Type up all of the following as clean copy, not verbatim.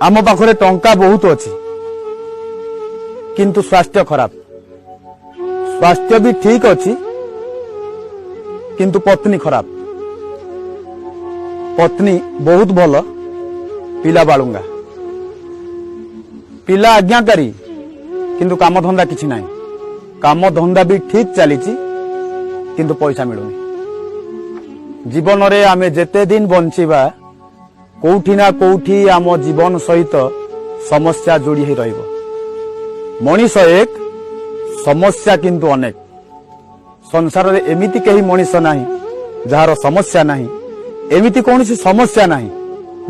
आम पाखरे टंका बहुत अच्छी किंतु स्वास्थ्य खराब। स्वास्थ्य भी ठीक अच्छी किंतु पत्नी खराब। पत्नी बहुत भल, पिला बालुंगा, पिला आज्ञाकारी किंतु काम धंदा किछि नाही। काम धंदा भी ठीक चली किंतु पैसा मिलुनी। जीवन रे आमे जेते दिन बंचिबा कोठी ना कोठी आम जीवन सहित समस्या जोड़ी ही रहिबो। मनीष एक समस्या किंतु अनेक। संसार रे एमिति कहीं मनीष नाही जार समस्या नाही, एमिति कौनसी समस्या नाही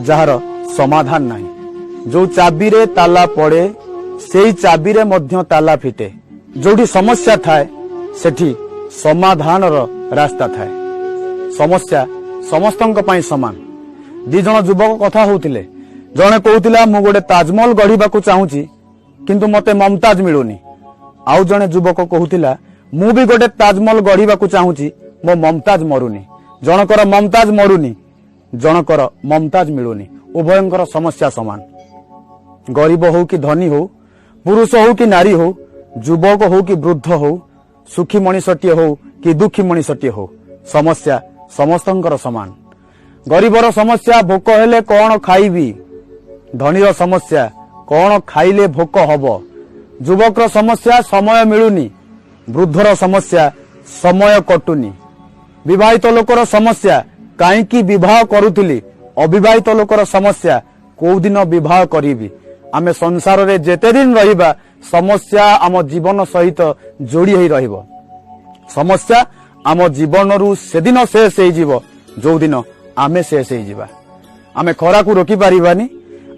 जार समाधान नाही। जो चाबी रे ताला पड़े सेई चाबी रे मध्य ताला फिटे। जोठी समस्या थाए सेठी समाधान रो रास्ता थाए। समस्या समस्तंक पई समान। दी जण युवक कथा होउतिले, जणे कहउतिला मु गोटे ताजमहल गढ़िबाकू चाहूची किंतु मते ममताज मिलुनी। आउ जणे युवक कहउतिला मु भी गोटे ताजमहल गढ़िबाकू चाहूची, मो ममताज मरुनी। जनकर ममताज मरुनी, जनकर ममताज मिलुनी। उभयंकर समस्या समान। गरीब हो कि धनी हो, पुरुष हो कि नारी हो, युवक हो कि वृद्ध हो, सुखी मनीषटीए हो कि दुखी मनीषटीए हो, समस्या समस्तंकर समान। गरीबर समस्या भोक हेले कौन खाइबी, धनीर समस्या कौन खाइले भोक हबो। युवकर समस्या समय मिलुनी, वृद्धर समस्या समय कटुनी। विवाहित लोकर समस्या काईकी विवाह करुथिली, अविवाहित लोकर समस्या को दिन विवाह करीबी। आमे संसार रे जेते दिन रहिबा समस्या आम जीवन सहित जोड़ी ही रहिबो। समस्या आम जीवन रु सेदिन शेष हो जिवो जो दिन आमे शेष हो जिबा। आमे खरा को रोकी पारिबानी,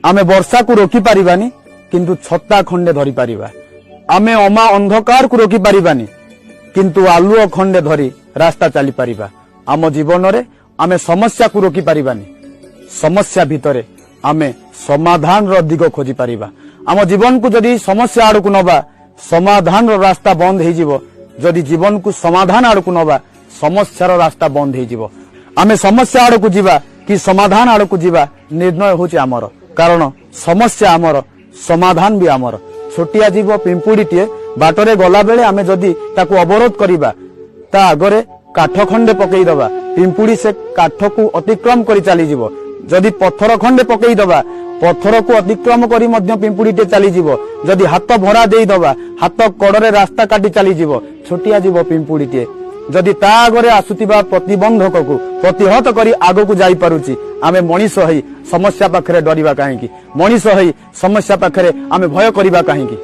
आमे वर्षा को रोकी पारिबानी किंतु छत्ता खंडे धरी पारिबा। आमे अमा अंधकार को रोकी पारिबानी किंतु आलुओ खंडे धरी रास्ता चली पारिबा। आम जीवन रे आमे समस्या को रोकी पारिबानी, समस्या भितरे आमे समाधान रो दिग खोजी पारिबा। आम जीवन को जदि समस्या आड़ को नबा समाधान रो रास्ता बंद हो जिवो। जदि जीवन को समाधान आड़ को नबा समस्या रो रास्ता बंद हो जिवो। आमे समस्या आड़ को जीवा कि समाधान आड़ को जीवा निर्णय होची आमर। कारण समस्या आमर, समाधान भी आमर। छोटिया जीव पिंपुड़ीटीए बाटरे गला बेले आमे जदि ताकू अवरोध करिबा, ता आगरे काठ खंडे पकई दबा, पिंपुड़ी से काठ को अतिक्रम करी चली जीवो। जदि पत्थर खंडे पकई दबा, पत्थर को अतिक्रम करी मध्य पिंपुड़ीटे चली जीवो। जदि हाथ भरा देई दबा, हाथ कड़रे रास्ता काटी चली जीवो। छोटिया जीव पिंपुड़ीटे जदि ता आगरे आसुतिबा प्रतिबंधक को प्रतिहत करी आगो को जाई पारुची, आमे मनीष हई समस्या पाखरे डरिबा काहेकि? मनीष हई समस्या पाखरे आमे भय करिबा काहेकि?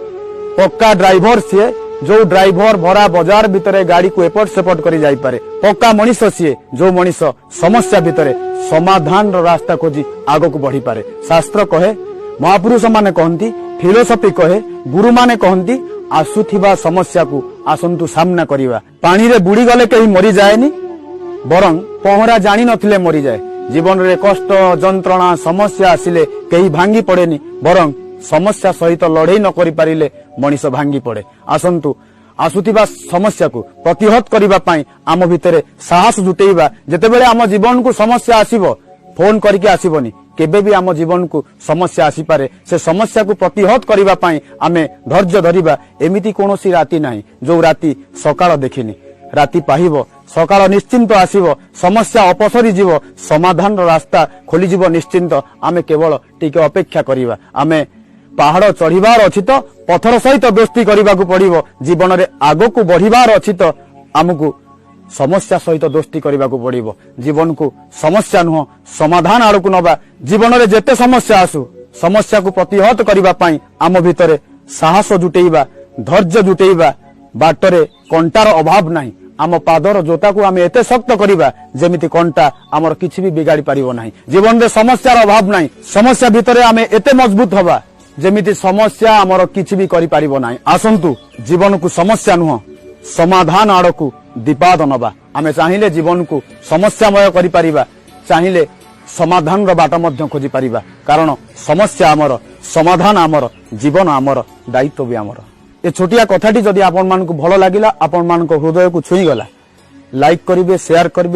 पक्का ड्राइवर सीए जो ड्राइवर भरा बाजार भितरे गाड़ी को एपट सेपट करी जाई पारे। पक्का मनीष सीए जो मनीष समस्या भितरे समाधान रो रास्ता खोजी आगो को बढ़ी पारे। शास्त्र कहे, महापुरुष माने कहंती, फिलोसफी कहे, गुरु माने कहंती, आसुथिबा समस्या को आसंतु सामना करिवा। पानी रे बुड़ी गले कहीं मरी जाएनी, बरं पहरा जानी नथिले मरी जाए। जीवन रे कष्ट जंत्रणा समस्या आसिले कहीं भांगी पड़ेनी, बरं समस्या सहित लड़ाई न करि पारिले मनीष भांगी पड़े। आसंतु आसुथिबा समस्या को प्रतिहत करिबा पई आम भितरे साहस जुटेइबा। जेतेबेले आम जीवन को समस्या आसीबो, फोन करके आसीबोनी, केबे भी आम जीवन को समस्या आसी पारे। से समस्या को प्रतिहत करिबा पई आमे धैर्य धरिबा। एमिति कोनोसी राति नाही जो राति सकाळ देखिनी। राति पाहिबो, सकाळ निश्चिंत आसीबो, समस्या अपसरी जीवो, समाधान रो रास्ता खोली जीवो निश्चिंत। आमे केवल टिके अपेक्षा करिबा। आमे पहाड़ चढ़ीबार अछि तो पत्थर सहित दोस्ती करबाकू पड़िबो। जीवन रे आगो को बढ़िबार अछि तो आमको समस्या सहित दोस्ती करबाकू पड़िबो। जीवन को समस्या नुह समाधान आड़ को नबा। जीवन रे जेते समस्या आसु समस्या को प्रतिहत करबा पई आम भितरे साहस जुटेइबा, धैर्य जुटेइबा। बाटरे कंटार अभाव नाही। आम पादर जोता को आमे एते शक्त करिबा जेमिति कंटा आमर किछि भी बिगाड़ी पारिबो नाही। जीवन रे समस्यार अभाव नाही। समस्या भितरे आमे एते मजबूत हबा जेमिति समस्या आमर किछि भी करि पारिबो नाही। आसंतु जीवन को समस्या नुह समाधान आड़ को दीपाद नबा। आमे चाहिले जीवन को समस्यामय करि पारिबा, चाहिले समाधान रो बाट मध्य खोजी पारिबा। कारण समस्या आमर, समाधान आमर, जीवन आमर, दायित्व भी आमर। ए छोटिया कथाटी जदि आपण मानकु भलो लागिला, आपण मानक हृदय को छुई गला, लाइक करिवे, शेयर करिवे।